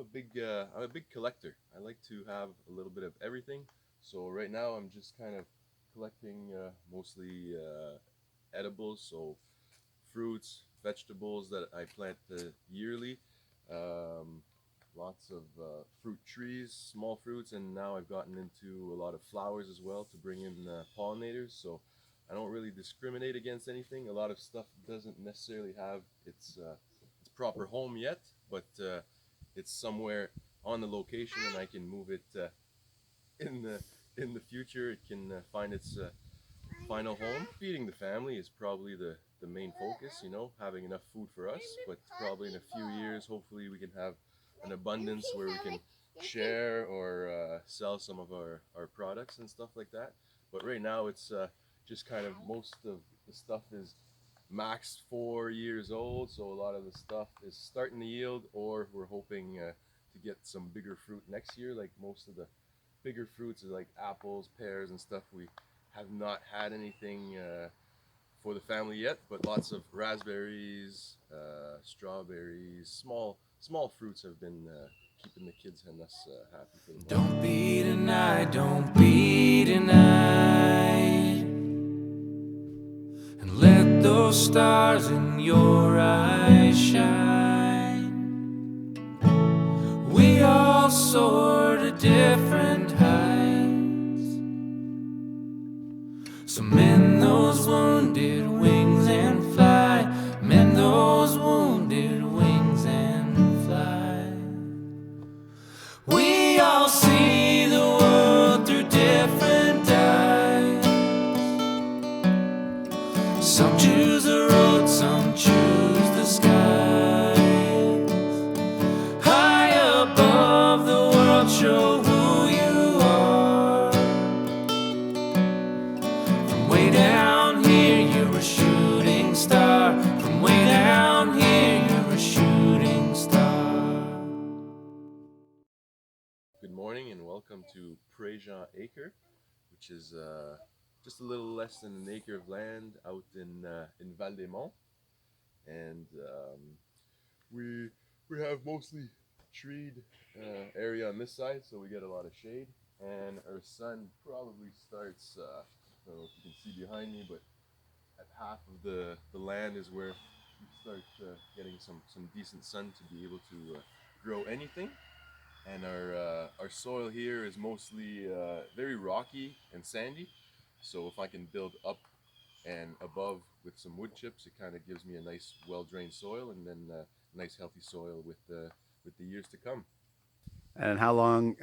I'm a big collector. I like to have a little bit of everything. So right now I'm just kind of collecting mostly edibles, so fruits, vegetables that I plant yearly. Um, Lots of fruit trees, small fruits, and now I've gotten into a lot of flowers as well to bring in pollinators. So I don't really discriminate against anything. A lot of stuff doesn't necessarily have its proper home yet, but it's somewhere on the location, and I can move it in the future. It can find its final home. Feeding the family is probably the main focus, having enough food for us, but probably in a few years, hopefully we can have an abundance where we can share or sell some of our products and stuff like that. But right now it's just kind of most of the stuff is max 4 years old, so a lot of the stuff is starting to yield, or we're hoping to get some bigger fruit next year. Like most of the bigger fruits is like apples, pears, and stuff. We have not had anything for the family yet, but lots of raspberries, strawberries, small fruits have been keeping the kids and us happy for the moment. Don't be denied, don't be denied. And let those stars in your eyes shine. We all soar to different heights. So mend those wounded wings and fly. Mend those wounded wings and fly. We all see the world through different eyes. Some choose the road, some choose the skies. High above the world, show who you are. From way down here, you're a shooting star. From way down here, you're a shooting star. Good morning and welcome to Acre, which is just a little less than an acre of land out in Val des Monts, and we we have mostly treed area on this side, so we get a lot of shade. And our sun probably starts. I don't know if you can see behind me, but at half of the land is where we start getting some decent sun to be able to grow anything. And our soil here is mostly very rocky and sandy. So if I can build up and above with some wood chips, it kind of gives me a nice, well-drained soil, and then nice, healthy soil with the years to come. And how long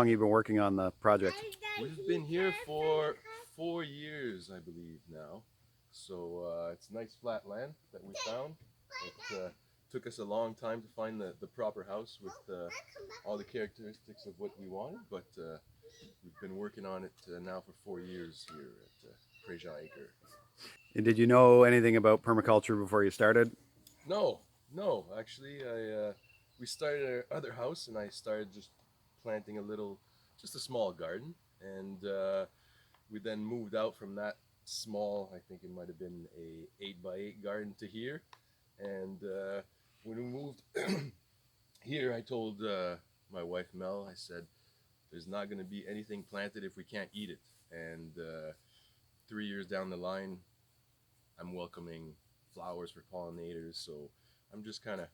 you been working on the project? We've been here for 4 years, I believe now. So it's nice flat land that we found. It took us a long time to find the proper house with all the characteristics of what we wanted, but we've been working on it now for 4 years here at Acre. And did you know anything about permaculture before you started? No, no, actually, we started our other house, and I started just planting just a small garden, and we then moved out from that small. I think it might have been a 8 by 8 garden to here, and when we moved here, I told my wife Mel, I said, "There's not going to be anything planted if we can't eat it." And 3 years down the line, I'm welcoming flowers for pollinators. So I'm just kind of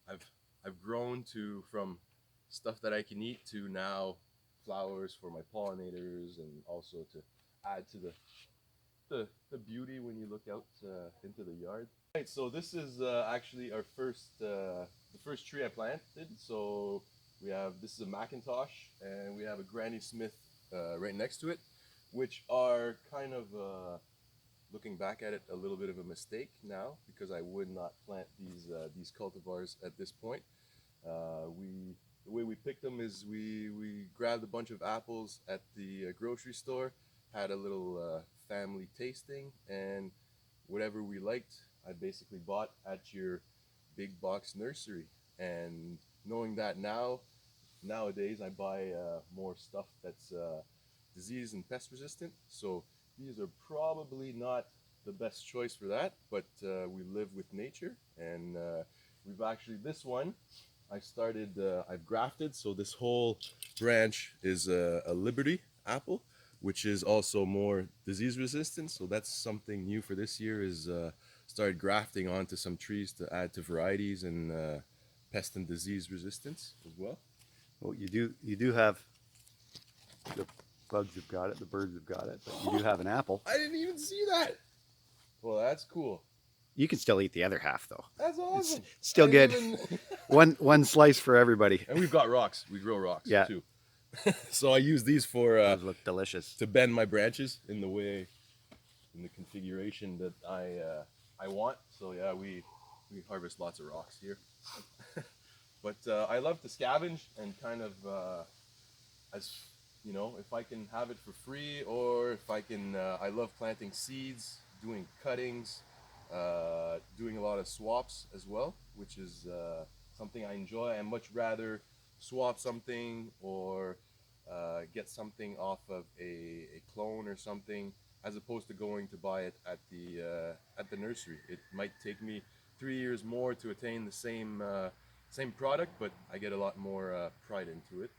I've I've grown to from stuff that I can eat to now flowers for my pollinators, and also to add to the beauty when you look out into the yard. Right, so this is actually our first the first tree I planted. So this is a Macintosh, and we have a Granny Smith right next to it, which are kind of looking back at it, a little bit of a mistake now, because I would not plant these cultivars at this point. We The way we picked them is we grabbed a bunch of apples at the grocery store, had a little family tasting, and whatever we liked, I basically bought at your big box nursery. And knowing that nowadays I buy more stuff that's disease and pest resistant. So these are probably not the best choice for that, but we live with nature, and we've actually this one I started, I've grafted. So this whole branch is a Liberty apple, which is also more disease resistant. So that's something new for this year is started grafting onto some trees to add to varieties and pest and disease resistance as well. Well, you do have the bugs have got it, the birds have got it, but you do have an apple. I didn't even see that. Well, that's cool. You can still eat the other half though. That's awesome. Still I good. didn't even- One slice for everybody. And we've got rocks. We grow rocks Yeah. too. So I use these for Those look delicious. to bend my branches in the way, in the configuration that I want. So yeah, we harvest lots of rocks here. But I love to scavenge and kind of as you know, if I can have it for free, or if I can, I love planting seeds, doing cuttings, doing a lot of swaps as well, which is something I enjoy. I much rather swap something or get something off of a clone or something, as opposed to going to buy it at the nursery. It might take me 3 years more to attain the same product, but I get a lot more pride into it.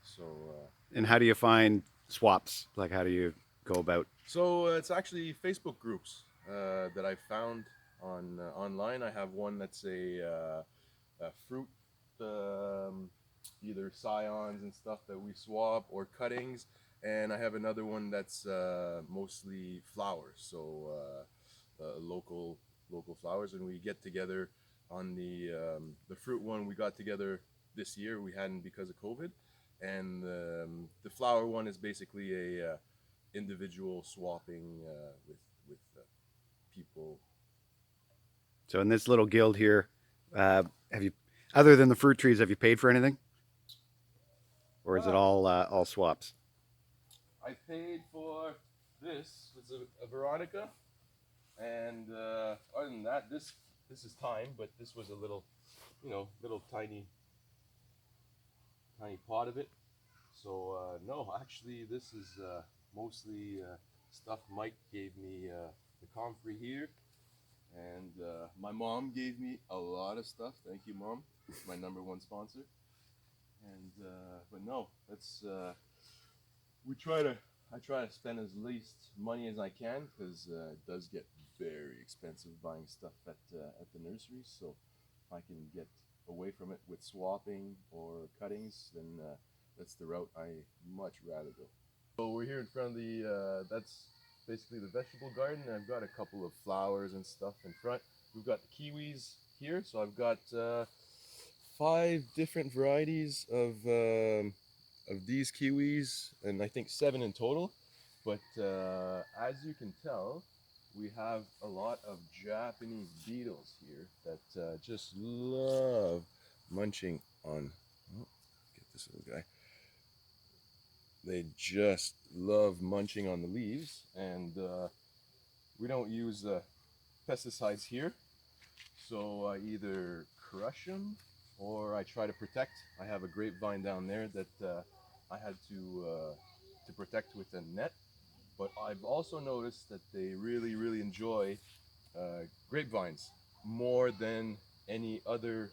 So. And how do you find swaps? Like, how do you go about? So it's actually Facebook groups that I found on online. I have one that's a fruit, either scions and stuff that we swap, or cuttings, and I have another one that's mostly flowers. So local flowers, and we get together on the fruit one. We got together this year. We hadn't because of COVID. And the flower one is basically a individual swapping with people. So in this little guild here, have you, other than the fruit trees, have you paid for anything, or is it all swaps? I paid for this. It's a Veronica, and other than that, this is thyme, but this was a little, little tiny pot of it. So no, actually this is mostly stuff Mike gave me, the comfrey here, and my mom gave me a lot of stuff. Thank you, Mom. It's my #1 sponsor. And but no, that's I try to spend as least money as I can, because it does get very expensive buying stuff at the nursery. So if I can get away from it with swapping or cuttings, then that's the route I much rather go. So we're here in front of the that's basically the vegetable garden. I've got a couple of flowers and stuff in front. We've got the kiwis here, so I've got 5 different varieties of these kiwis, and I think 7 in total. But as you can tell, we have a lot of Japanese beetles here that just love munching on. Oh, get this little guy. They just love munching on the leaves, and we don't use pesticides here, so I either crush them or I try to protect. I have a grapevine down there that I had to protect with a net. But I've also noticed that they really, really enjoy grapevines more than any other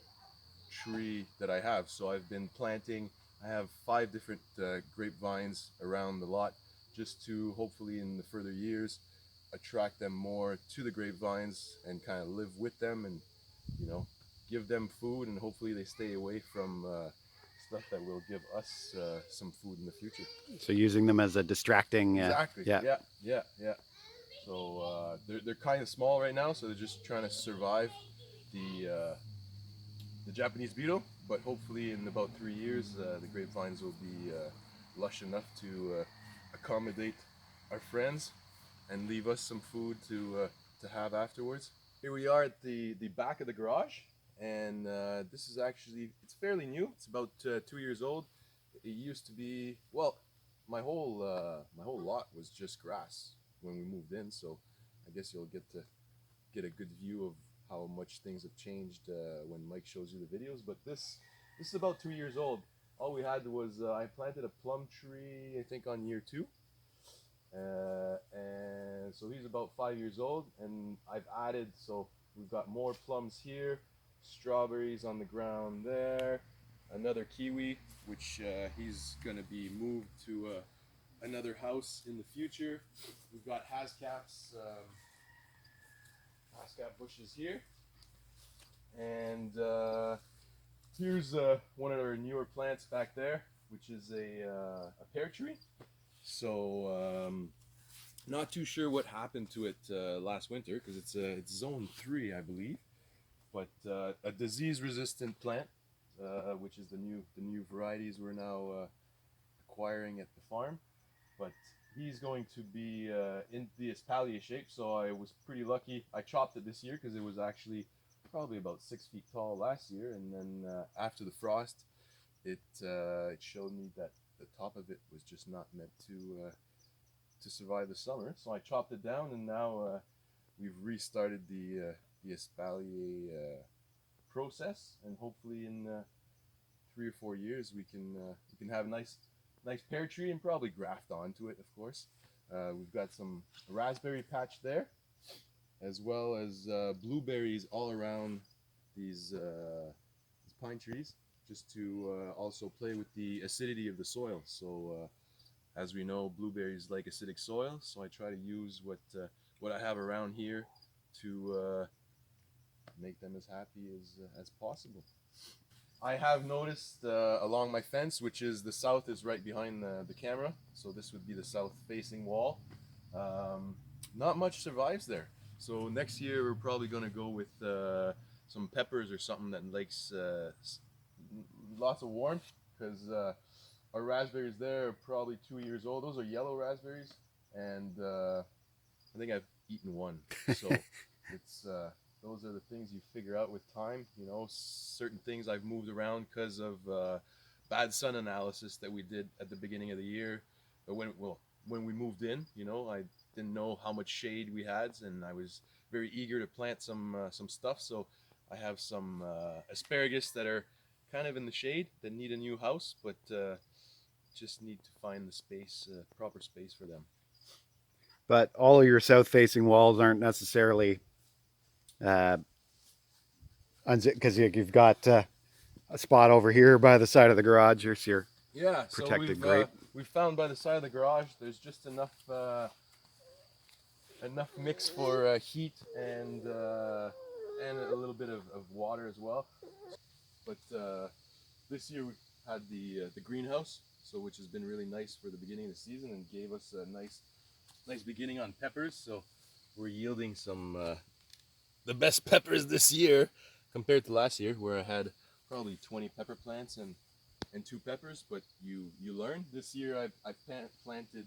tree that I have. So I've been planting, I have 5 different grapevines around the lot, just to hopefully in the further years attract them more to the grapevines and kind of live with them, and give them food, and hopefully they stay away from stuff that will give us some food in the future. So using them as a distracting. Exactly. Yeah. Yeah. So they're kind of small right now, so they're just trying to survive the Japanese beetle. But hopefully in about 3 years, the grapevines will be lush enough to accommodate our friends and leave us some food to have afterwards. Here we are at the back of the garage, and this is actually, it's fairly new. It's about 2 years old. It used to be, well, my whole lot was just grass when we moved in, so I guess you'll get a good view of how much things have changed when Mike shows you the videos. But this is about 2 years old. All we had was I planted a plum tree, I think, on year 2. And so he's about 5 years old, and I've added, so we've got more plums here, strawberries on the ground there. Another kiwi, which he's gonna be moved to another house in the future. We've got hascap bushes here, and here's one of our newer plants back there, which is a pear tree. So not too sure what happened to it last winter because it's zone 3, I believe. But a disease-resistant plant, which is the new varieties we're now acquiring at the farm. But he's going to be in the espalier shape, so I was pretty lucky. I chopped it this year because it was actually probably about 6 feet tall last year, and then after the frost, it showed me that the top of it was just not meant to survive the summer. So I chopped it down, and now we've restarted the espalier process, and hopefully in 3 or 4 years we can have a nice pear tree and probably graft onto it, of course. We've got some raspberry patch there, as well as blueberries all around these pine trees, just to also play with the acidity of the soil. So as we know, blueberries like acidic soil, so I try to use what I have around here to make them as happy as possible. I have noticed along my fence, which is the south is right behind the camera, so this would be the south facing wall. Not much survives there. So next year we're probably going to go with some peppers or something that likes lots of warmth, because our raspberries there are probably 2 years old. Those are yellow raspberries, and I think I've eaten one. So it's those are the things you figure out with time. You know, certain things I've moved around because of bad sun analysis that we did at the beginning of the year. But when we moved in, you know, I didn't know how much shade we had, and I was very eager to plant some stuff. So I have some asparagus that are kind of in the shade that need a new house, but just need to find the space, proper space for them. But all of your south-facing walls aren't necessarily because you've got a spot over here by the side of the garage. Here's your protected grate. We've found by the side of the garage there's just enough mix for heat and a little bit of water as well. But this year we've had the greenhouse, so which has been really nice for the beginning of the season and gave us a nice beginning on peppers. So we're yielding some the best peppers this year compared to last year, where I had probably 20 pepper plants and 2 peppers. But you learn. This year I've planted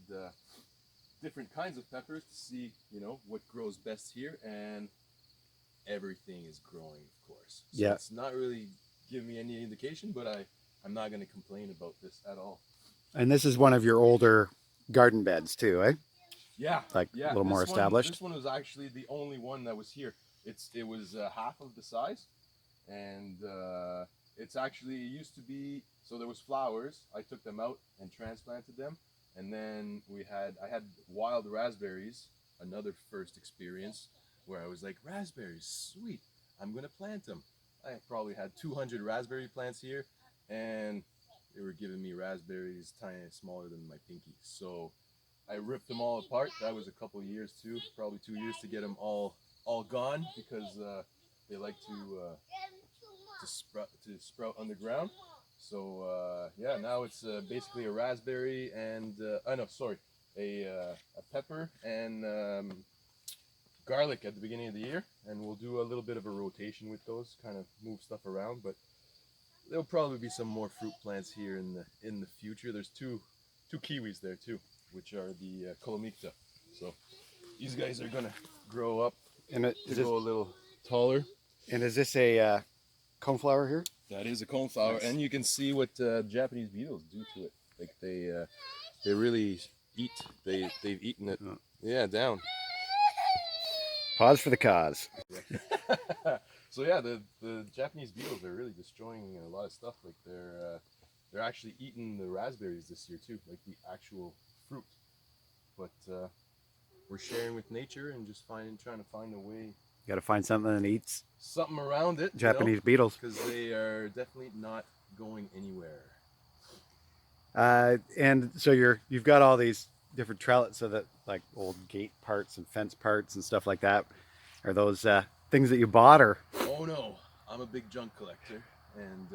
different kinds of peppers to see, you know, what grows best here, and everything is growing, of course. So yeah, it's not really giving me any indication, but I'm not going to complain about this at all. and this is one of your older garden beds too, eh? Yeah, Like yeah. a little more established. This one was actually the only one that was here. It was half of the size, and it's actually, it used to be, so there was flowers. I took them out and transplanted them, and then I had wild raspberries. Another first experience where I was like, raspberries, sweet, I'm gonna plant them. I probably had 200 raspberry plants here, and they were giving me raspberries tiny, smaller than my pinky. So I ripped them all apart. That was a couple years too, probably 2 years to get them all gone, because they like to sprout underground. So yeah, now it's basically a raspberry and a pepper and garlic at the beginning of the year, and we'll do a little bit of a rotation with those, kind of move stuff around. But there'll probably be some more fruit plants here in the future. There's two kiwis there too, which are the colomicta. So these guys are gonna grow up And go a little taller. And is this a coneflower here? That is a coneflower, Nice. and you can see what Japanese beetles do to it. Like they really eat. They've eaten it. Oh. Yeah, down. Pause for the cause. Yeah. So yeah, the Japanese beetles are really destroying a lot of stuff. Like they're actually eating the raspberries this year too, like the actual fruit. But we're sharing with nature and just trying to find a way got to find something that eats something around it. Japanese beetles. Because they are definitely not going anywhere. And so you've got all these different trellis, so that like old gate parts and fence parts and stuff like that. Are those things that you bought, or? Oh no, I'm a big junk collector, and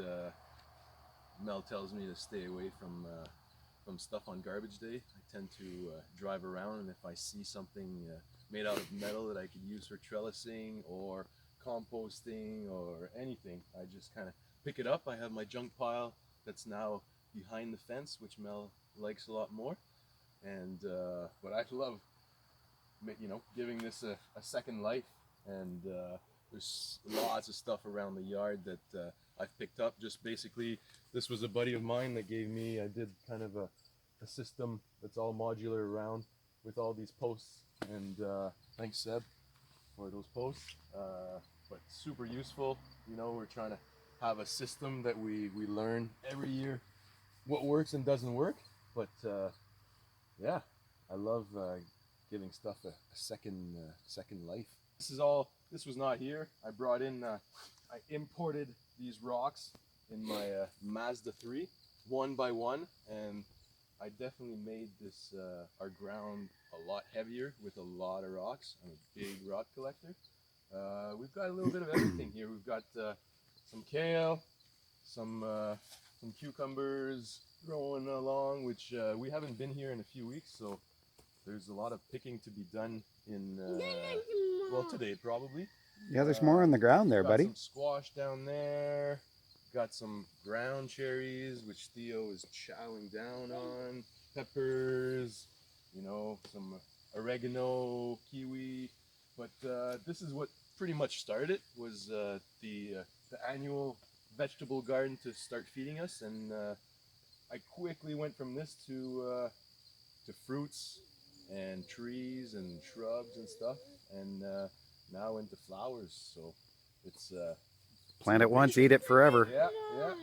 Mel tells me to stay away from stuff on garbage day. I tend to drive around, and if I see something made out of metal that I could use for trellising or composting or anything, I just kind of pick it up. I have my junk pile that's now behind the fence, which Mel likes a lot more. And but I love, giving this a second life. And there's lots of stuff around the yard that I've picked up. Just basically, this was a buddy of mine that gave me. I did kind of a system that's all modular around with all these posts. And thanks, Seb, for those posts. But super useful. We're trying to have a system that we learn every year what works and doesn't work. But yeah, I love giving stuff a second life. This was not here. I brought in, I imported these rocks in my Mazda 3, one by one, and I definitely made this, our ground a lot heavier with a lot of rocks. I'm a big rock collector. We've got a little bit of everything here. We've got some kale, some cucumbers growing along, which we haven't been here in a few weeks, so there's a lot of picking to be done in, well, today probably. Yeah, there's more on the ground there, got buddy. Some squash down there. Got some ground cherries, which Theo is chowing down on. Peppers, some oregano, kiwi. But this is what pretty much started, was the annual vegetable garden to start feeding us, and I quickly went from this to fruits and trees and shrubs and stuff, and now into flowers. So it's Plant it once, eat it forever. yeah.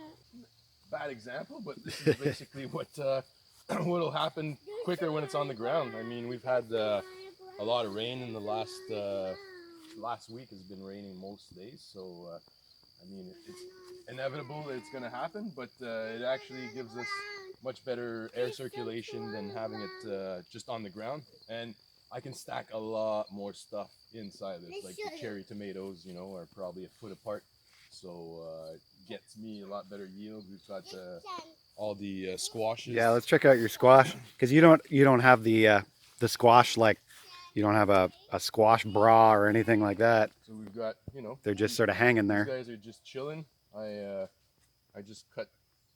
Bad example, but this is basically what'll happen quicker when it's on the ground. I mean, we've had a lot of rain in the last week. Has been raining most days, so I mean, it's inevitable that it's going to happen, but it actually gives us much better air circulation than having it just on the ground. And I can stack a lot more stuff inside of this. Like the cherry tomatoes, are probably a foot apart, so it gets me a lot better yield. We've got all the squashes. Yeah, let's check out your squash, because you don't have the squash, like you don't have a squash bra or anything like that. So we've got, they're just sort of hanging there. These guys are just chilling. I just cut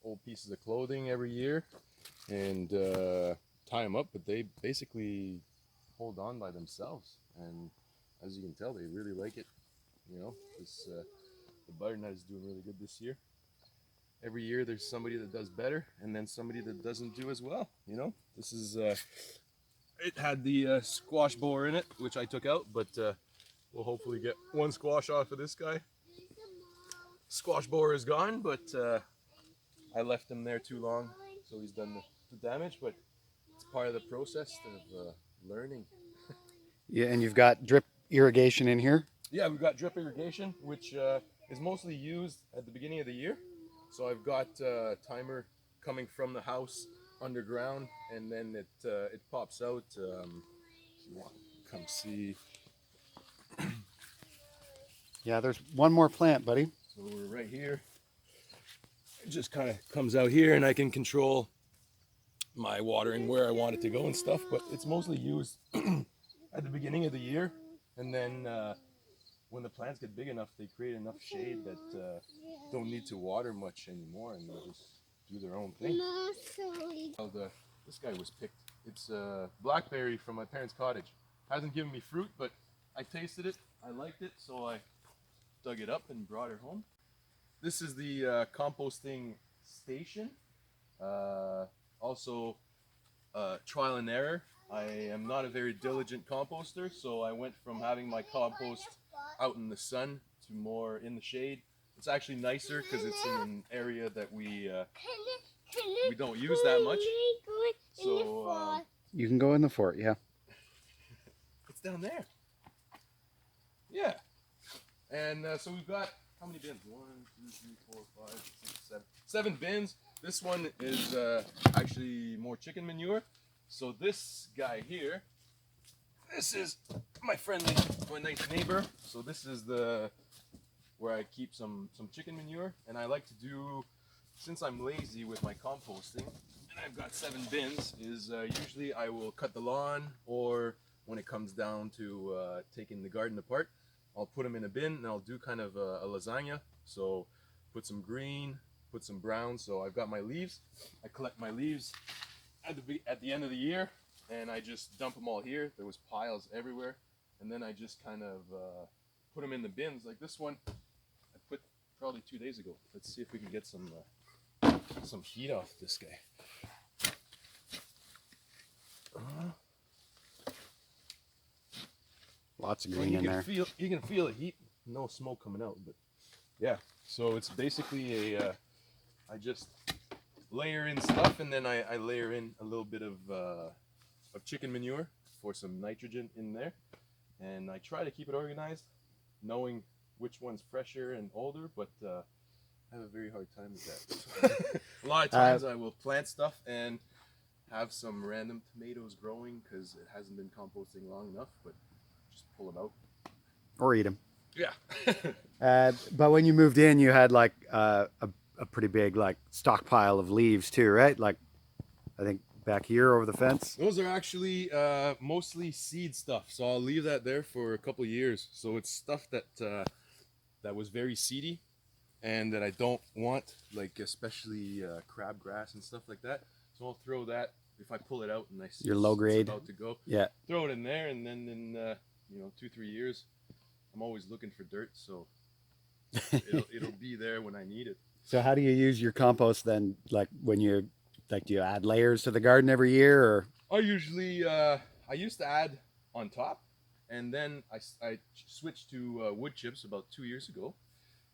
old pieces of clothing every year and tie them up, but they basically hold on by themselves. And as you can tell, they really like it. The butternut is doing really good this year. Every year there's somebody that does better, and then somebody that doesn't do as well. This is it had the squash borer in it, which I took out, but we'll hopefully get one squash off of this guy. Squash borer is gone, but I left him there too long, so he's done the damage. But it's part of the process of learning. Yeah, and you've got drip irrigation in here. Yeah, we've got drip irrigation, which is mostly used at the beginning of the year. So I've got a timer coming from the house underground, and then it pops out. If you want to come see. Yeah, there's one more plant, buddy. So we're right here. It just kind of comes out here, and I can control my watering where I want it to go and stuff. But it's mostly used at the beginning of the year, and then when the plants get big enough, they create enough shade that don't need to water much anymore, and they'll just do their own thing. This guy was picked. It's blackberry from my parents' cottage. Hasn't given me fruit, but I tasted it. I liked it, so I dug it up and brought it home. This is the composting station. Also, trial and error. I am not a very diligent composter, so I went from having my compost out in the sun to more in the shade. It's actually nicer because it's in an area that we don't use that much. So you can go in the fort, yeah. It's down there. Yeah. And so we've got, how many bins? 1, 2, 3, 4, 5, 6, 7. 7 bins. This one is actually more chicken manure. So this guy here, this is my nice neighbor. So this is the where I keep some chicken manure, and I like to do, since I'm lazy with my composting, and I've got 7 bins, is usually I will cut the lawn, or when it comes down to taking the garden apart, I'll put them in a bin, and I'll do kind of a lasagna. So put some green, put some brown. So I've got my leaves. I collect my leaves at the end of the year, and I just dump them all here. There was piles everywhere, and then I just kind of put them in the bins. Like this one, I put probably 2 days ago. Let's see if we can get some heat off this guy. Lots of green in there. You can feel the heat. No smoke coming out, but yeah. So it's basically I just layer in stuff, and then I layer in a little bit of chicken manure for some nitrogen in there, and I try to keep it organized, knowing which one's fresher and older, but I have a very hard time with that. A lot of times I will plant stuff and have some random tomatoes growing because it hasn't been composting long enough, but just pull them out. Or eat them. Yeah. But when you moved in, you had like a pretty big like stockpile of leaves too, right? Like I think back here over the fence. Those are actually mostly seed stuff, so I'll leave that there for a couple years. So it's stuff that was very seedy and that I don't want, like especially crabgrass and stuff like that. So I'll throw that if I pull it out and I see your low grade it's about to go. Yeah. Throw it in there, and then in 2-3 years, I'm always looking for dirt, so it'll be there when I need it. So how do you use your compost then? Like when you do you add layers to the garden every year, or? I usually I used to add on top, and then I switched to wood chips about 2 years ago,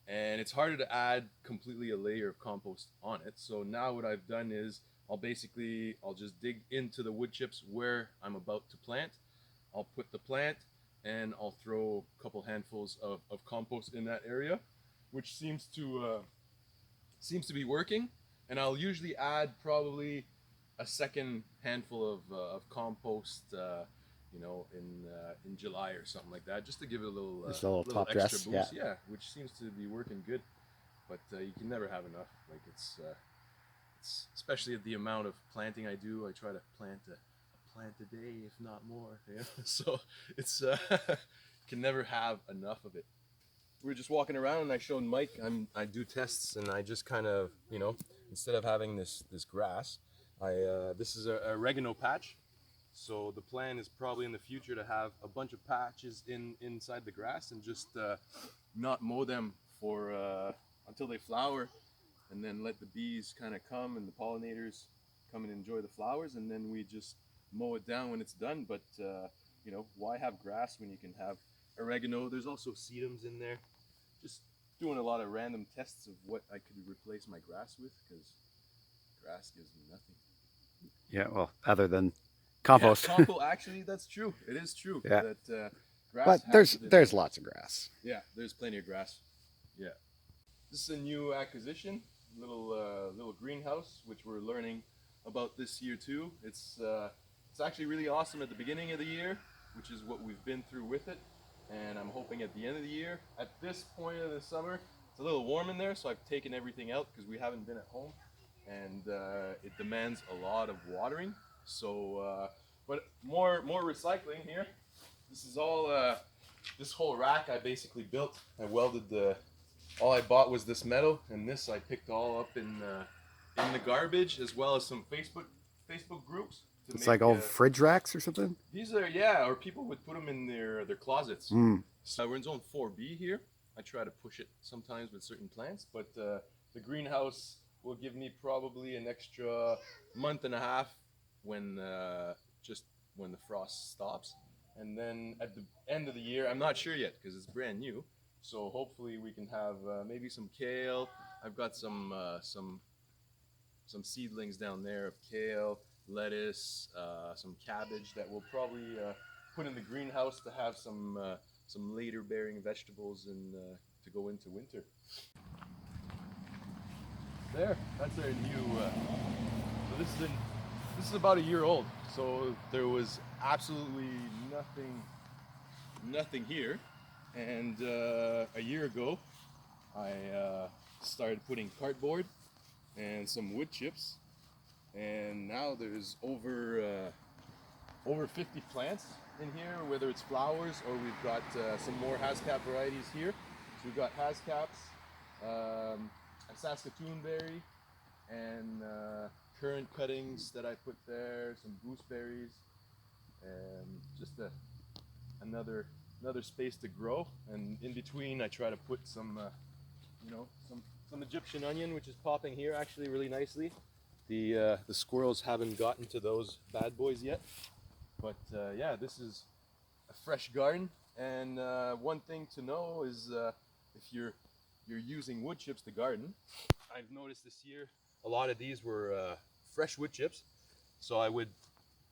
and it's harder to add completely a layer of compost on it. So now what I've done is I'll just dig into the wood chips where I'm about to plant. I'll put the plant, and I'll throw a couple handfuls of compost in that area, which seems to be working. And I'll usually add probably a second handful of compost, in July or something like that, just to give it a little top extra dress, boost. Yeah, which seems to be working good. But you can never have enough. Like it's especially at the amount of planting I do. I try to plant a plant a day, if not more. Yeah? So it's can never have enough of it. We were just walking around, and I showed Mike I do tests, and I just kind of, instead of having this grass, this is a oregano patch. So the plan is probably in the future to have a bunch of patches inside the grass, and just not mow them for until they flower, and then let the bees kind of come and the pollinators come and enjoy the flowers, and then we just mow it down when it's done. But why have grass when you can have oregano? There's also sedums in there. Just doing a lot of random tests of what I could replace my grass with, because grass gives me nothing. Yeah, well, other than compost. Yeah, actually, that's true. It is true. Yeah. That grass. But there's lots of grass. Yeah, there's plenty of grass. Yeah. This is a new acquisition, little greenhouse, which we're learning about this year too. It's actually really awesome at the beginning of the year, which is what we've been through with it. And I'm hoping at the end of the year, at this point of the summer, it's a little warm in there, so I've taken everything out because we haven't been at home, and it demands a lot of watering. So, but more recycling here. This is all this whole rack I basically built. I welded all I bought was this metal, and this I picked all up in the garbage, as well as some Facebook groups. It's like old fridge racks or something? These are, or people would put them in their closets. So we're in zone 4B here. I try to push it sometimes with certain plants, but the greenhouse will give me probably an extra month and a half when the frost stops. And then at the end of the year, I'm not sure yet because it's brand new. So hopefully we can have maybe some kale. I've got some seedlings down there of kale, lettuce, some cabbage that we'll probably put in the greenhouse to have some some later bearing vegetables and to go into winter. There, that's our new. So this is about a year old. So there was absolutely nothing here, and a year ago, I started putting cardboard and some wood chips, and now there's over 50 plants in here, whether it's flowers or we've got some more Hascap varieties here. So we've got Hascaps, a Saskatoon berry, and currant cuttings that I put there, some gooseberries, and just another space to grow. And in between, I try to put some, some Egyptian onion, which is popping here actually really nicely. The squirrels haven't gotten to those bad boys yet, but yeah, this is a fresh garden. And one thing to know is if you're using wood chips to garden, I've noticed this year a lot of these were fresh wood chips. So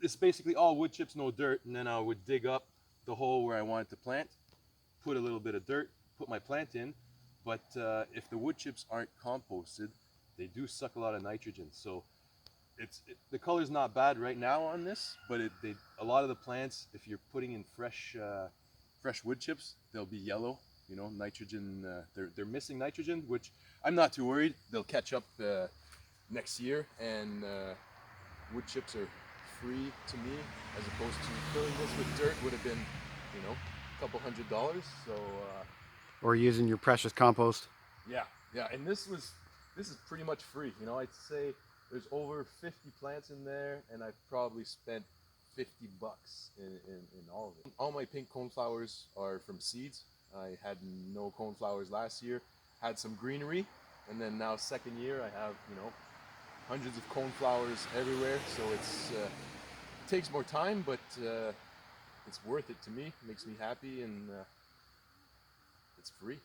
it's basically all wood chips, no dirt, and then I would dig up the hole where I wanted to plant, put a little bit of dirt, put my plant in. But if the wood chips aren't composted, they do suck a lot of nitrogen. So the color's not bad right now on this, but a lot of the plants, if you're putting in fresh wood chips, they'll be yellow. You know, nitrogen. They're missing nitrogen, which I'm not too worried. They'll catch up next year, and wood chips are free to me, as opposed to filling this with dirt would have been, a couple $100. So. Or using your precious compost. Yeah, and this is pretty much free. I'd say there's over 50 plants in there, and I've probably spent $50 in all of it. All my pink coneflowers are from seeds. I had no coneflowers last year, had some greenery, and then now second year I have hundreds of coneflowers everywhere. So it takes more time, but it's worth it to me. It makes me happy, and it's free.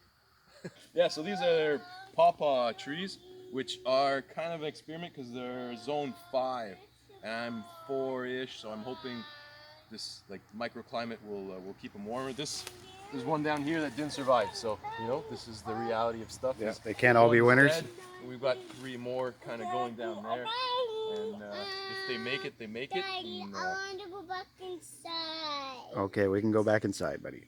Yeah, so these are pawpaw trees, which are kind of an experiment because they're zone 5, and I'm 4-ish, so I'm hoping this microclimate will keep them warmer. There's one down here that didn't survive, so this is the reality of stuff. Yeah, they can't all be winners. Dead. We've got 3 more kind of going down there, and if they make it, they make it. Daddy, And, I want to go back inside. Okay, we can go back inside, buddy.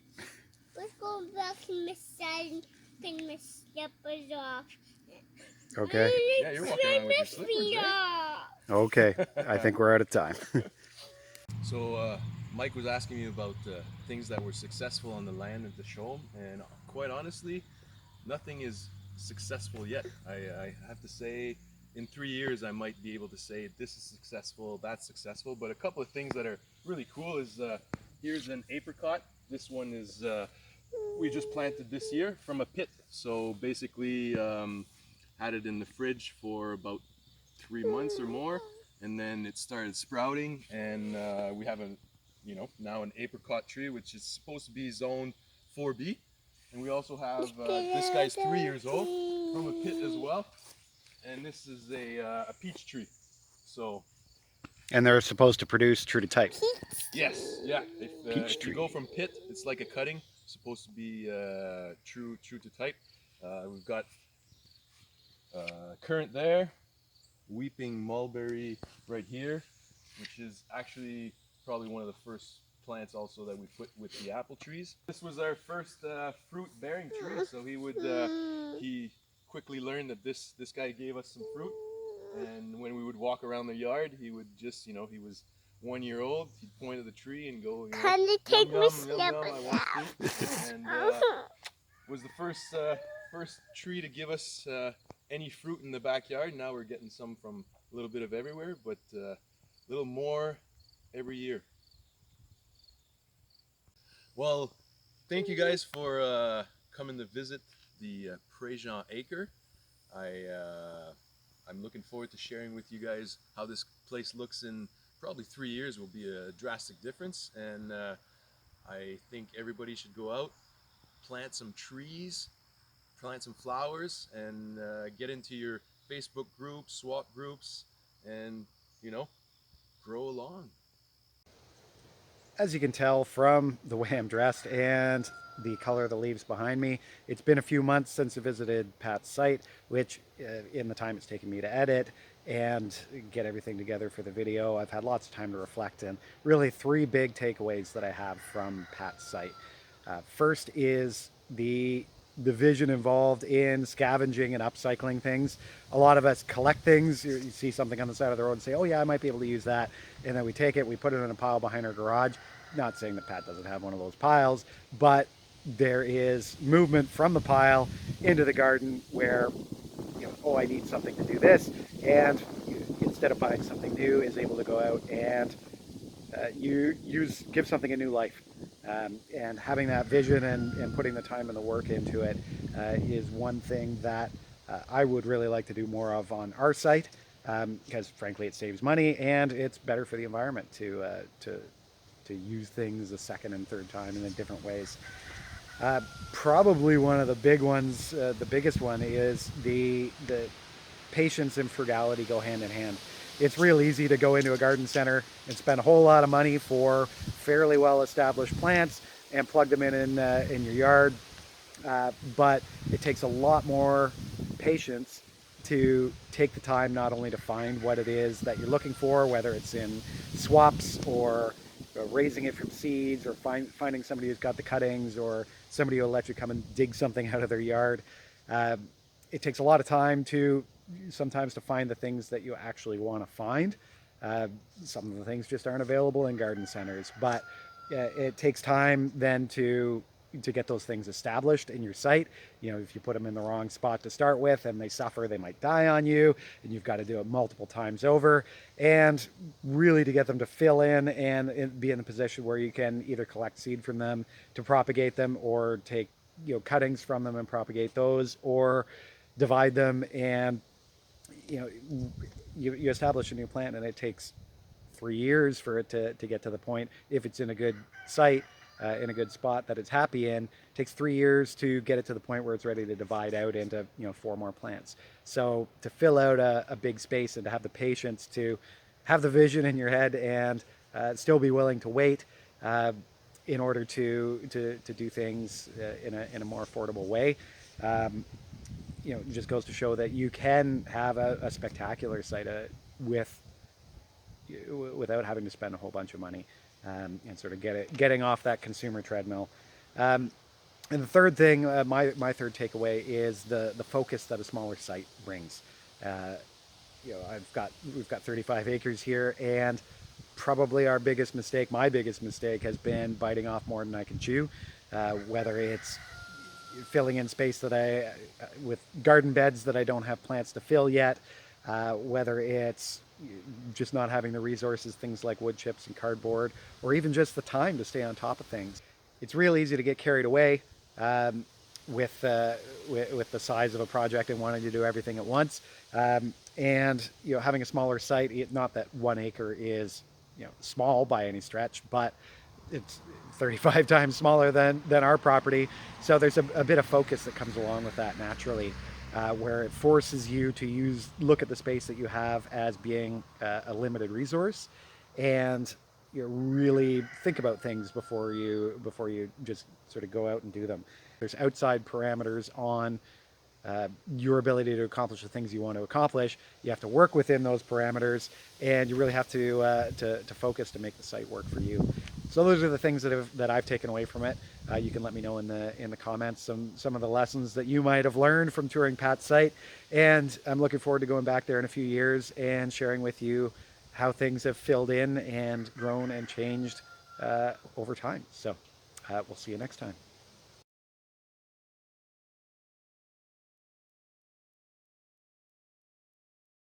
Let's go back inside and take my slippers off. Okay. Yeah, you're walking around with your slippers, eh? Okay, I think we're out of time. So Mike was asking me about things that were successful on the land and to show him, and quite honestly, nothing is successful yet. I have to say, in 3 years I might be able to say this is successful, that's successful, but a couple of things that are really cool is here's an apricot. This one is we just planted this year from a pit, so basically had it in the fridge for about 3 months or more, and then it started sprouting, and we have now an apricot tree, which is supposed to be zone 4B, and we also have this guy's 3 years old from a pit as well, and this is a peach tree. So. And they're supposed to produce true to type. Yes, yeah. If you tree. go from pit, it's like a cutting, supposed to be true to type. We've got currant there, weeping mulberry right here, which is actually probably one of the first plants also that we put with the apple trees. This was our first fruit bearing tree, so he quickly learned that this guy gave us some fruit, and when we would walk around the yard, he would just, he was 1 year old, he'd point at the tree and go, Can you take yum, my yum, yum, slippers I want out? fruit. And was the first tree to give us any fruit in the backyard. Now we're getting some from a little bit of everywhere, but a little more every year. Well, thank you guys for coming to visit the Préjean Acre. I'm looking forward to sharing with you guys how this place looks in probably 3 years. Will be a drastic difference, and I think everybody should go out, plant some trees, plant some flowers, and get into your Facebook groups, swap groups, and grow along. As you can tell from the way I'm dressed and the color of the leaves behind me. It's been a few months since I visited Pat's site, which in the time it's taken me to edit and get everything together for the video, I've had lots of time to reflect, and really three big takeaways that I have from Pat's site. First is the vision involved in scavenging and upcycling things. A lot of us collect things. You see something on the side of the road and say, oh yeah, I might be able to use that. And then we take it, we put it in a pile behind our garage. Not saying that Pat doesn't have one of those piles, but there is movement from the pile into the garden where, oh, I need something to do this. And instead of buying something new, is able to go out and give something a new life. And having that vision and putting the time and the work into it is one thing that I would really like to do more of on our site, because frankly it saves money and it's better for the environment to use things a second and third time in different ways. Probably one of the big ones, the biggest one, is the patience and frugality go hand in hand. It's real easy to go into a garden center and spend a whole lot of money for fairly well established plants and plug them in your yard, but it takes a lot more patience to take the time not only to find what it is that you're looking for, whether it's in swaps or raising it from seeds, or finding somebody who's got the cuttings, or somebody who'll let you come and dig something out of their yard. It takes a lot of time sometimes to find the things that you actually want to find. Some of the things just aren't available in garden centers, but it takes time then to get those things established in your site. If you put them in the wrong spot to start with and they suffer, they might die on you, and you've got to do it multiple times over. And really to get them to fill in and be in a position where you can either collect seed from them to propagate them, or take cuttings from them and propagate those, or divide them, and you establish a new plant, and it takes 3 years for it to get to the point, if it's in a good site, in a good spot that it's happy in. It takes 3 years to get it to the point where it's ready to divide out into 4 more plants. So to fill out a big space and to have the patience to have the vision in your head and still be willing to wait in order to do things in a more affordable way. It just goes to show that you can have a spectacular site without having to spend a whole bunch of money, and sort of getting off that consumer treadmill. And the third thing, my third takeaway, is the focus that a smaller site brings. We've got 35 acres here, and probably my biggest mistake has been biting off more than I can chew. Whether it's filling in space with garden beds that I don't have plants to fill yet, whether it's just not having the resources, things like wood chips and cardboard, or even just the time to stay on top of things. It's real easy to get carried away with the size of a project and wanting to do everything at once. And having a smaller site, not that 1 acre is small by any stretch, but it's 35 times smaller than our property. So there's a bit of focus that comes along with that naturally, where it forces you to look at the space that you have as being a limited resource, and really think about things before you just sort of go out and do them. There's outside parameters on your ability to accomplish the things you want to accomplish. You have to work within those parameters, and you really have to focus to make the site work for you. So those are the things that I've taken away from it. You can let me know in the comments some of the lessons that you might have learned from touring Pat's site, and I'm looking forward to going back there in a few years and sharing with you how things have filled in and grown and changed over time. So we'll see you next time.